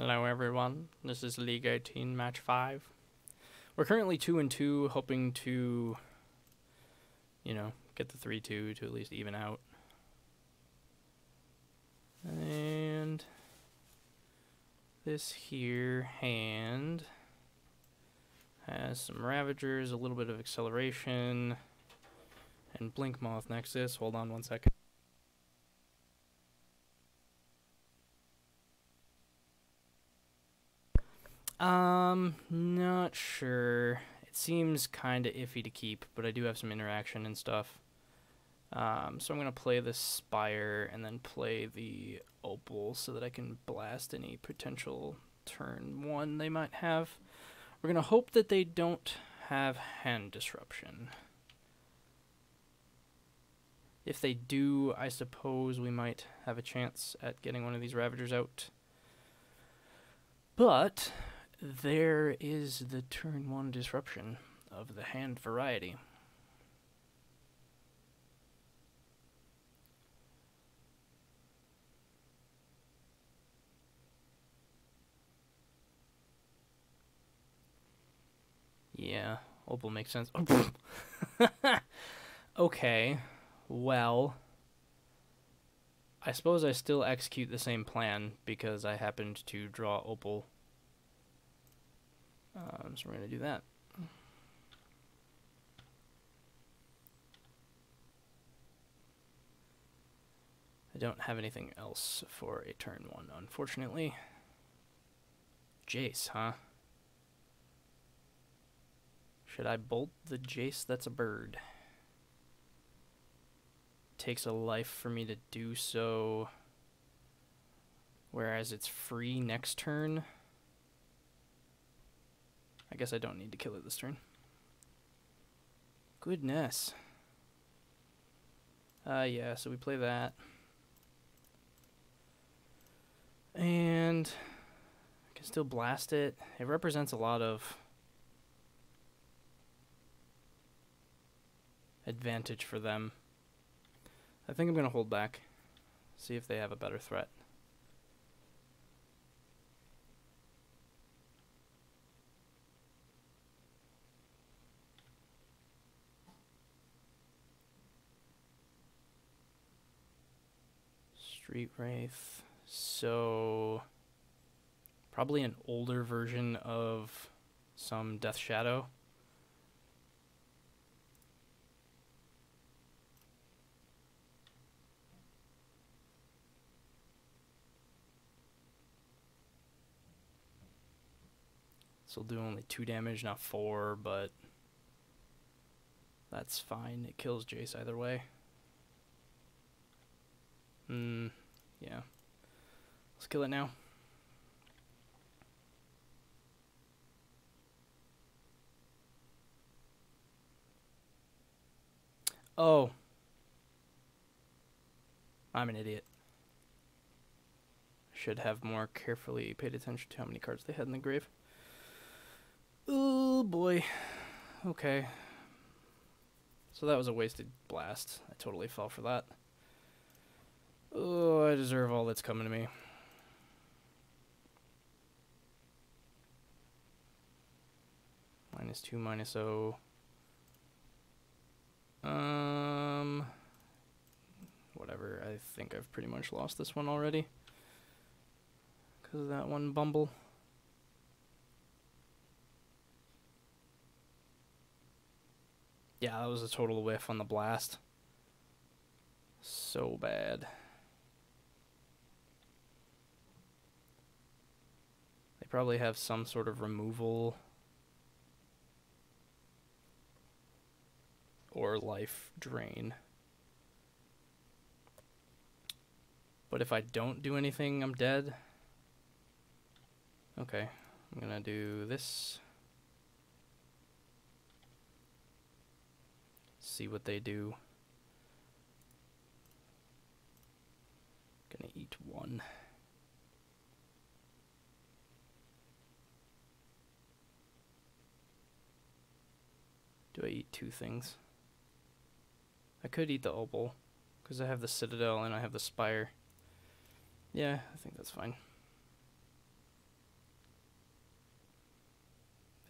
Hello everyone, this is League 18 Match 5. We're currently 2-2, hoping to, get the 3-2 to at least even out. And this here hand has some Ravagers, a little bit of acceleration, and Blink Moth Nexus. Hold on one second. Not sure. It seems kind of iffy to keep, but I do have some interaction and stuff. So I'm going to play the Spire and then play the Opal so that I can blast any potential turn 1 they might have. We're going to hope that they don't have hand disruption. If they do, I suppose we might have a chance at getting one of these Ravagers out. But there is the turn 1 disruption of the hand variety. Yeah, Opal makes sense. Okay, well, I suppose I still execute the same plan because I happened to draw Opal. So we're going to do that. I don't have anything else for a turn 1, unfortunately. Jace, huh? Should I bolt the Jace that's a bird? Takes a life for me to do so, whereas it's free next turn. I guess I don't need to kill it this turn. Goodness. Yeah, so we play that. And I can still blast it. It represents a lot of advantage for them. I think I'm going to hold back, see if they have a better threat. Street Wraith, so probably an older version of some Death Shadow. This will do only 2 damage, not 4, but that's fine. It kills Jace either way. Yeah. Let's kill it now. Oh. I'm an idiot. Should have more carefully paid attention to how many cards they had in the grave. Oh boy. Okay. So that was a wasted blast. I totally fell for that. Oh, I deserve all that's coming to me. -2, -0. Whatever. I think I've pretty much lost this one already. Because of that one bumble. Yeah, that was a total whiff on the blast. So bad. They probably have some sort of removal or life drain. But if I don't do anything, I'm dead. Okay, I'm gonna do this. See what they do. Gonna eat 1. Do I eat 2 things? I could eat the Opal, because I have the Citadel and I have the Spire. Yeah, I think that's fine.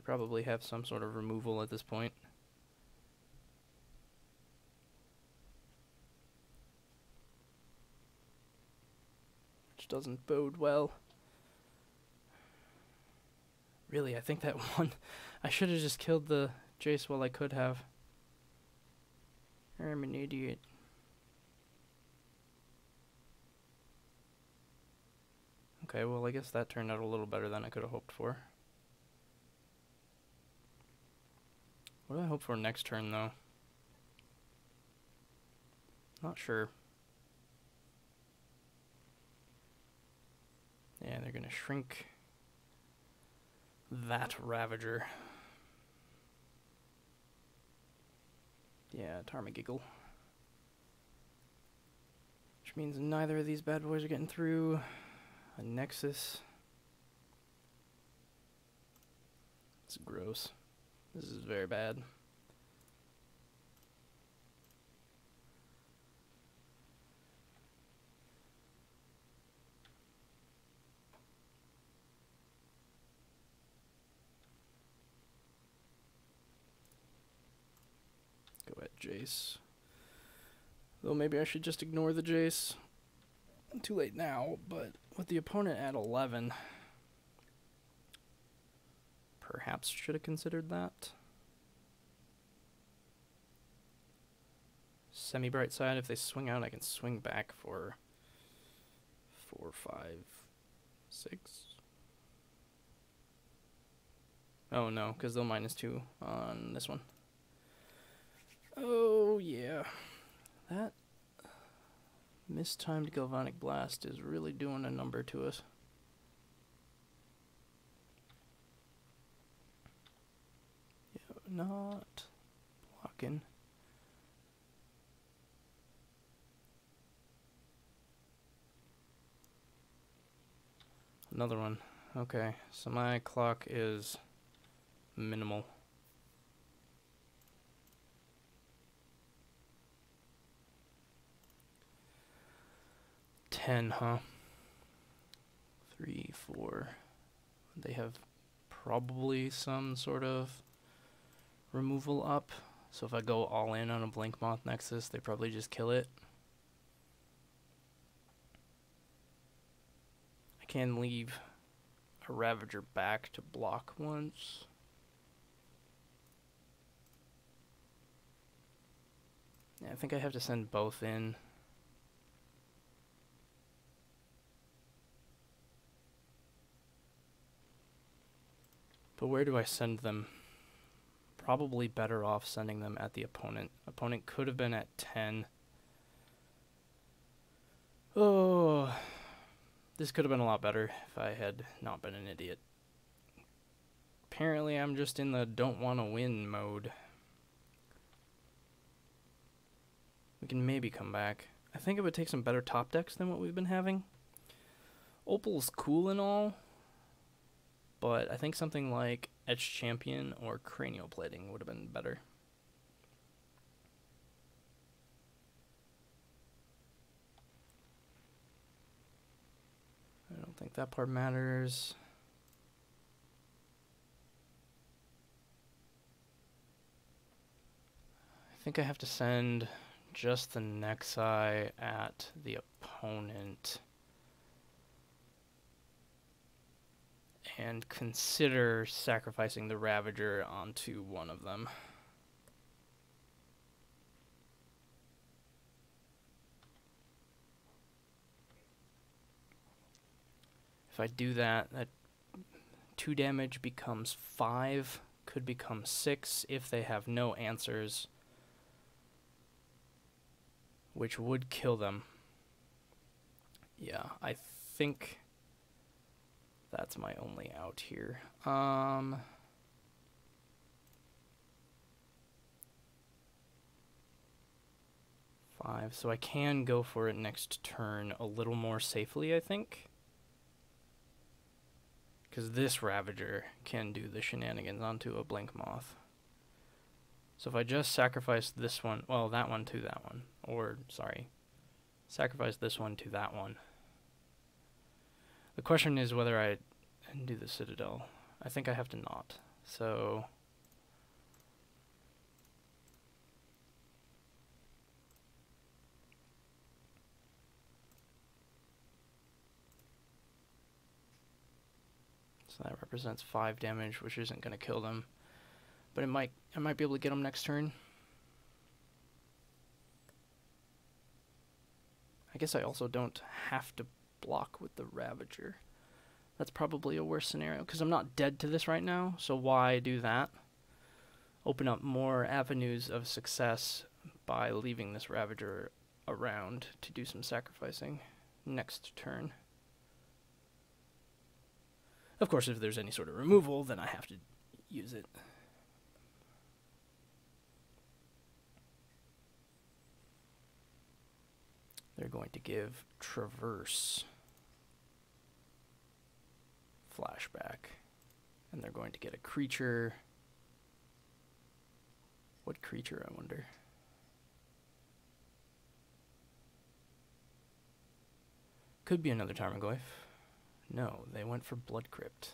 They probably have some sort of removal at this point. Which doesn't bode well. Really, I think that one... I should have just killed the Jace while I could have. I'm an idiot. Okay, well, I guess that turned out a little better than I could have hoped for. What do I hope for next turn, though? Not sure. Yeah, they're gonna shrink that Ravager. Yeah, Tarmagiggle. Which means neither of these bad boys are getting through. A Nexus. It's gross. This is very bad. Go at Jace. Though maybe I should just ignore the Jace. Too late now, but with the opponent at 11, perhaps should have considered that. Semi-bright side, if they swing out, I can swing back for 4, 5, 6. Oh no, because they'll -2 on this one. Oh yeah. That mistimed Galvanic Blast is really doing a number to us. Yeah, not blocking. Another one. Okay, so my clock is minimal. Ten, huh? 3, 4. They have probably some sort of removal up. So if I go all in on a Blink Moth Nexus, they probably just kill it. I can leave a Ravager back to block once. Yeah, I think I have to send both in. But where do I send them? Probably better off sending them at the opponent. Opponent could have been at 10. Oh, this could have been a lot better if I had not been an idiot. Apparently I'm just in the don't want to win mode. We can maybe come back. I think it would take some better top decks than what we've been having. Opal's cool and all, but I think something like Etched Champion or Cranial Plating would have been better. I don't think that part matters. I think I have to send just the Nexi at the opponent. And consider sacrificing the Ravager onto one of them. If I do that, that 2 damage becomes 5, could become 6 if they have no answers, which would kill them. Yeah, I think that's my only out here. 5. So I can go for it next turn a little more safely, I think. Because this Ravager can do the shenanigans onto a Blink Moth. So if I just sacrifice this one, well, that one to that one. Or, sorry, sacrifice this one to that one. The question is whether I do the Citadel. I think I have to not So that represents 5 damage, which isn't going to kill them. But I might be able to get them next turn. I guess I also don't have to block with the Ravager. That's probably a worse scenario, because I'm not dead to this right now, so why do that? Open up more avenues of success by leaving this Ravager around to do some sacrificing next turn. Of course, if there's any sort of removal, then I have to use it. They're going to give Traverse flashback. And they're going to get a creature. What creature, I wonder? Could be another Tarmogoyf. No, they went for Blood Crypt.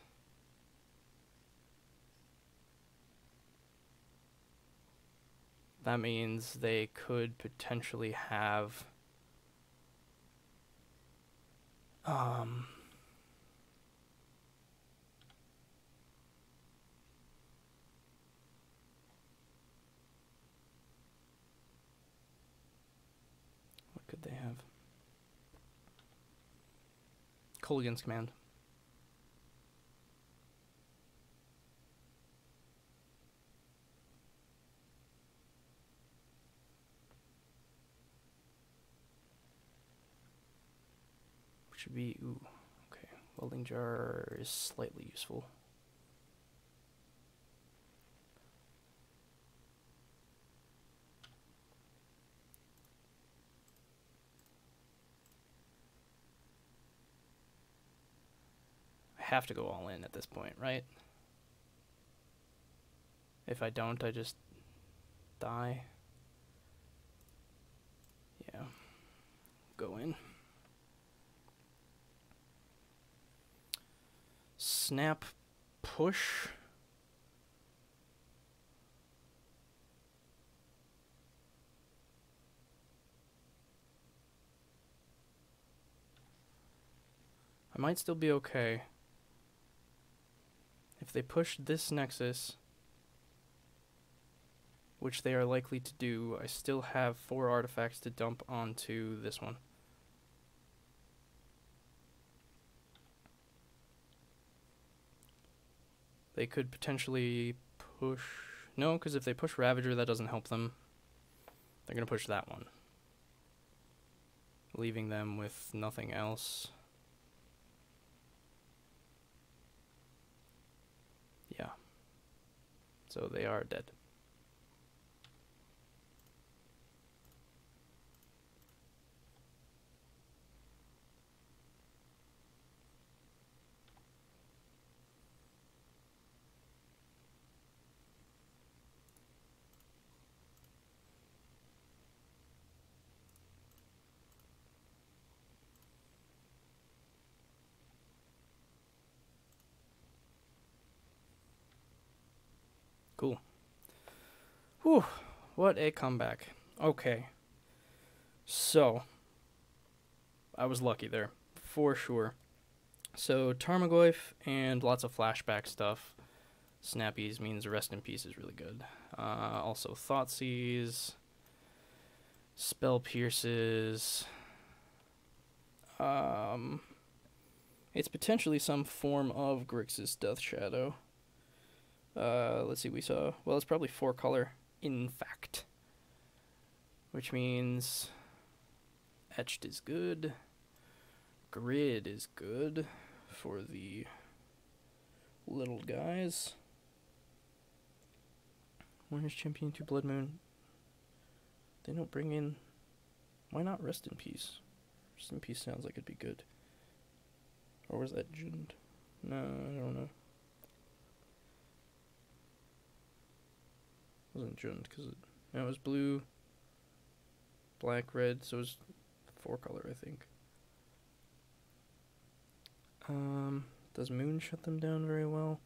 That means they could potentially have what could they have? Kolaghan's Command. Should be, ooh, okay. Welding Jar is slightly useful. I have to go all in at this point, right? If I don't, I just die. Yeah. Go in. Snap push. I might still be okay. If they push this Nexus, which they are likely to do, I still have 4 artifacts to dump onto this one. They could potentially push... No, because if they push Ravager, that doesn't help them. They're going to push that one, leaving them with nothing else. Yeah. So they are dead. Cool. Whew, what a comeback. Okay. So, I was lucky there, for sure. So, Tarmogoyf and lots of flashback stuff. Snappies means Rest in Peace is really good. Also, Thoughtseize, Spell Pierces. It's potentially some form of Grixis Death Shadow. Let's see, we saw... Well, it's probably 4 color, in fact. Which means... Etched is good. Grid is good for the little guys. Warriors Champion 2 Blood Moon. They don't bring in... Why not Rest in Peace? Rest in Peace sounds like it'd be good. Or was that Jund? No, I don't know. It wasn't Jund, because it was blue, black, red, so it was 4 color, I think. Does Moon shut them down very well?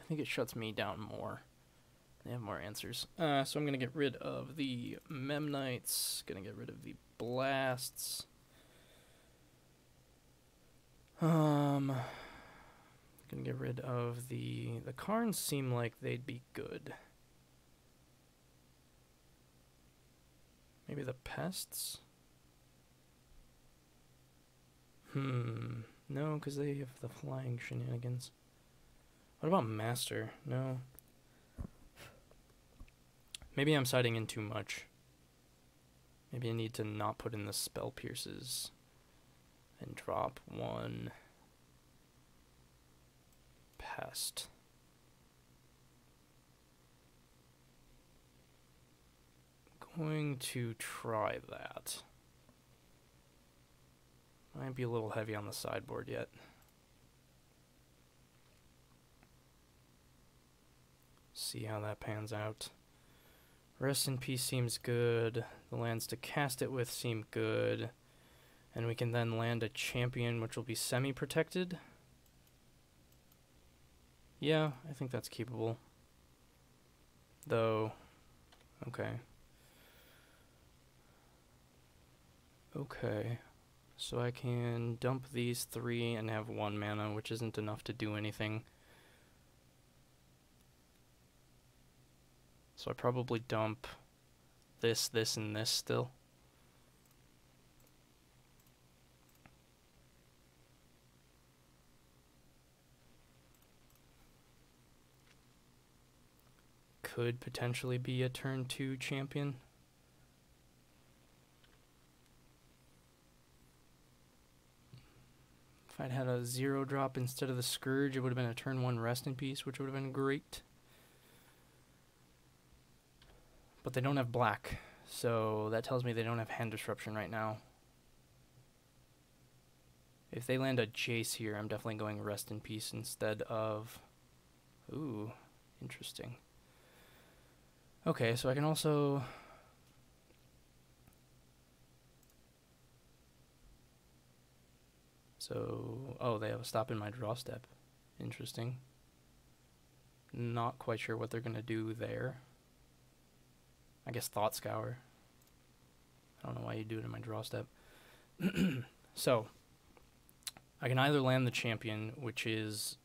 think it shuts me down more. They have more answers. So I'm going to get rid of the Memnites. Going to get rid of the Blasts. Going to get rid of the Karns seem like they'd be good. Maybe the Pests? No, because they have the flying shenanigans. What about Master? No. Maybe I'm siding in too much. Maybe I need to not put in the Spell Pierces and drop one Pest. Going to try that. Might be a little heavy on the sideboard yet. See how that pans out. Rest in Peace seems good. The lands to cast it with seem good. And we can then land a champion, which will be semi-protected. Yeah, I think that's keepable. Though, okay. Okay. So I can dump these 3 and have 1 mana, which isn't enough to do anything. So I probably dump this, and this still. Could potentially be a turn 2 champion. If I'd had a 0 drop instead of the Scourge, it would have been a turn 1 Rest in Peace, which would have been great. But they don't have black, so that tells me they don't have hand disruption right now. If they land a Jace here, I'm definitely going Rest in Peace instead of... Ooh, interesting. Okay, so I can also... So, oh, they have a stop in my draw step. Interesting. Not quite sure what they're going to do there. I guess Thought Scour. I don't know why you do it in my draw step. So, I can either land the champion, which is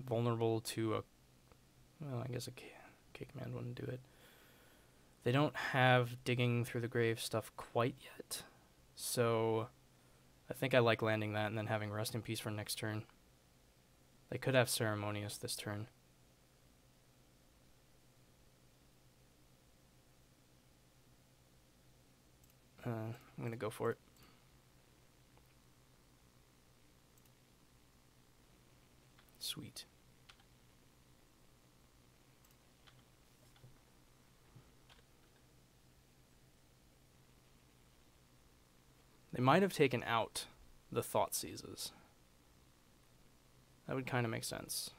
vulnerable to a... Well, I guess a K command wouldn't do it. They don't have digging through the grave stuff quite yet. So, I think I like landing that and then having Rest in Peace for next turn. They could have Ceremonious this turn. I'm going to go for it. Sweet. They might have taken out the Thoughtseizes. That would kind of make sense.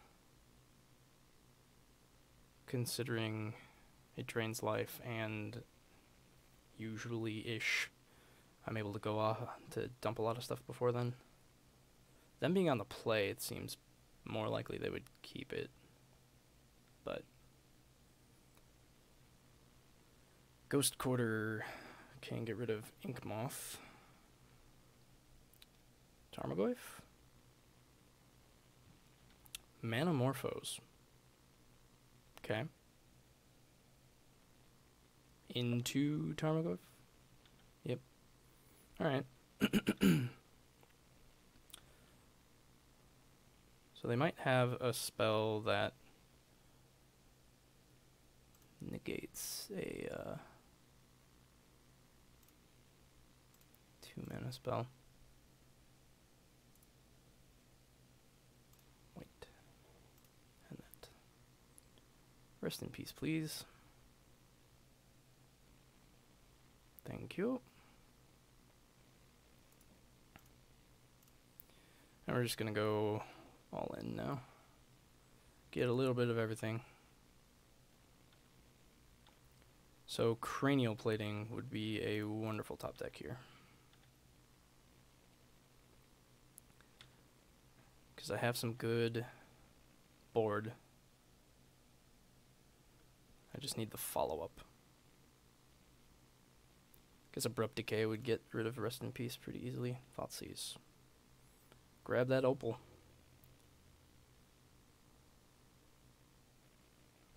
Considering it drains life and usually-ish I'm able to go off to dump a lot of stuff before then. Them being on the play, it seems more likely they would keep it. But Ghost Quarter can get rid of Inkmoth. Tarmogoyf. Manamorphose. Okay. Into Tarmogoyf? Yep. Alright. So they might have a spell that negates a 2-mana spell. Wait. And that. Rest in peace, please. Thank you. And we're just going to go all in now. Get a little bit of everything. So cranial plating would be a wonderful top deck here. because I have some good board. I just need the follow-up. Guess Abrupt Decay would get rid of Rest in Peace pretty easily. Thoughtseize. Grab that Opal.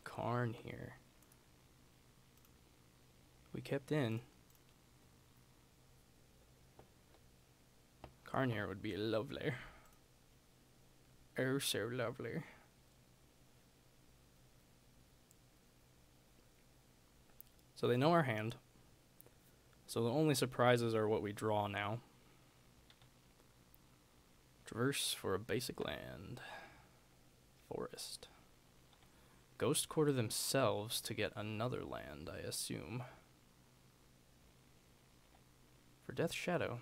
Karn here. We kept in. Karn here would be lovely. Oh, so lovely. So they know our hand. So the only surprises are what we draw now. Traverse for a basic land. Forest. Ghost Quarter themselves to get another land, I assume. For Death Shadow.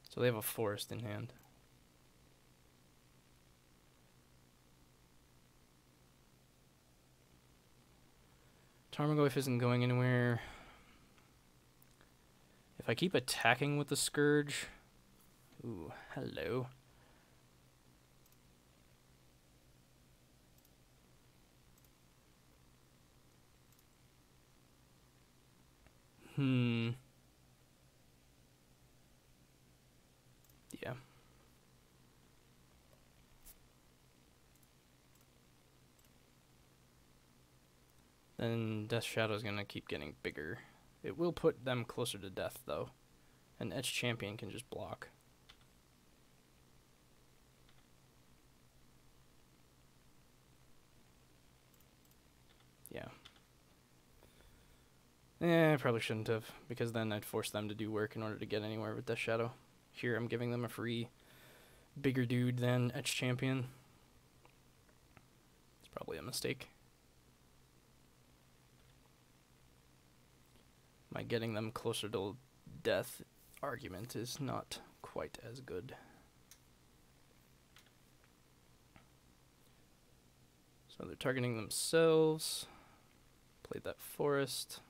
So they have a forest in hand. Tarmogoyf isn't going anywhere. If I keep attacking with the Scourge... Ooh, hello. Yeah. Then Death Shadow is going to keep getting bigger. It will put them closer to death, though. And Etched Champion can just block. Yeah. I probably shouldn't have, because then I'd force them to do work in order to get anywhere with Death Shadow. Here I'm giving them a free bigger dude than Etched Champion. It's probably a mistake. My getting them closer to death argument is not quite as good. So they're targeting themselves. Played that forest.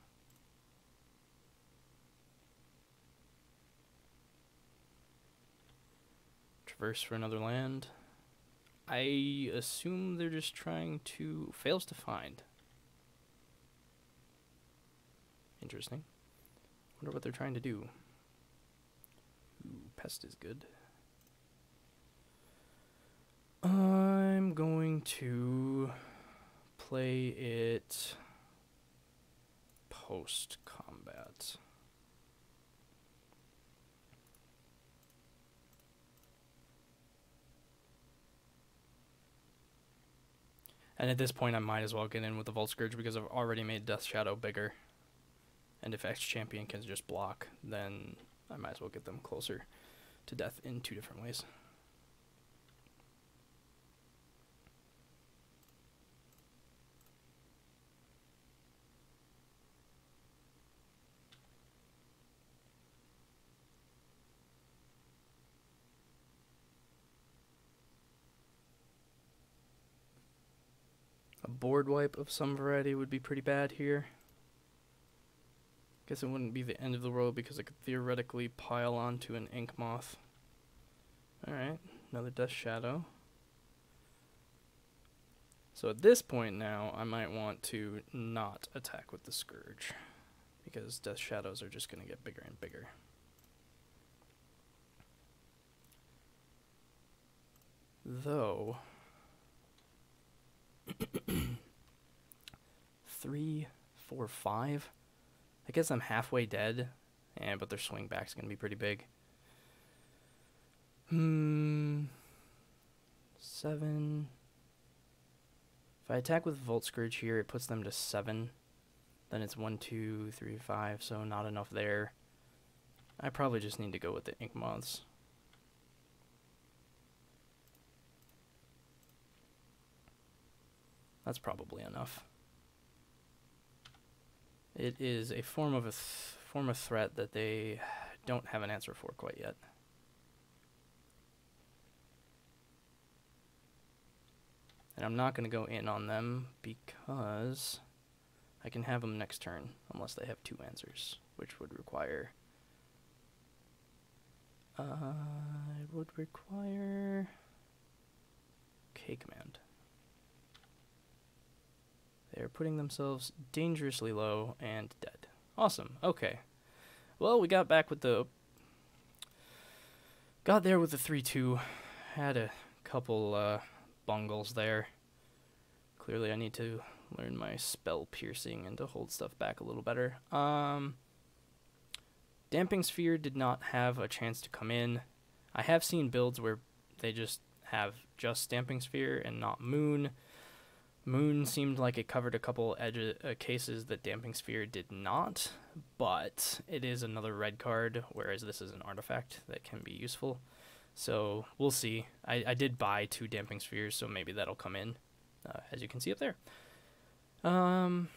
Traverse for another land. I assume they're just trying to... Fails to find. Interesting. Wonder what they're trying to do. Ooh, Pest is good. I'm going to play it post-combat. And at this point, I might as well get in with the Vault Scourge because I've already made Death Shadow bigger. And if Etched Champion can just block, then I might as well get them closer to death in two different ways. A board wipe of some variety would be pretty bad here. Guess it wouldn't be the end of the world because I could theoretically pile onto an Ink Moth. Alright, another Death Shadow. So at this point now, I might want to not attack with the Scourge, because Death Shadows are just going to get bigger and bigger. Though... 3, 4, 5... I guess I'm halfway dead, but their swing back's going to be pretty big. 7. If I attack with Volt Scourge here, it puts them to 7. Then it's 1, 2, 3, 5, so not enough there. I probably just need to go with the Ink Moths. That's probably enough. It is a form of threat that they don't have an answer for quite yet. And I'm not going to go in on them because I can have them next turn unless they have 2 answers, which would require I would require K command. They're putting themselves dangerously low and dead. Awesome. Okay. Well, we got back with the... Got there with the 3-2. Had a couple bungles there. Clearly I need to learn my spell piercing and to hold stuff back a little better. Damping Sphere did not have a chance to come in. I have seen builds where they just have just Damping Sphere and not Moon. Moon seemed like it covered a couple cases that Damping Sphere did not, but it is another red card, whereas this is an artifact that can be useful. So we'll see. I did buy 2 Damping Spheres, so maybe that'll come in, as you can see up there. On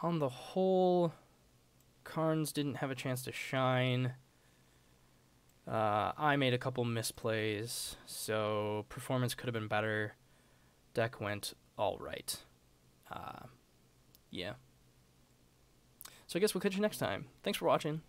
the whole, Karns didn't have a chance to shine. I made a couple misplays, so performance could have been better. Deck went all right. Yeah. So I guess we'll catch you next time. Thanks for watching.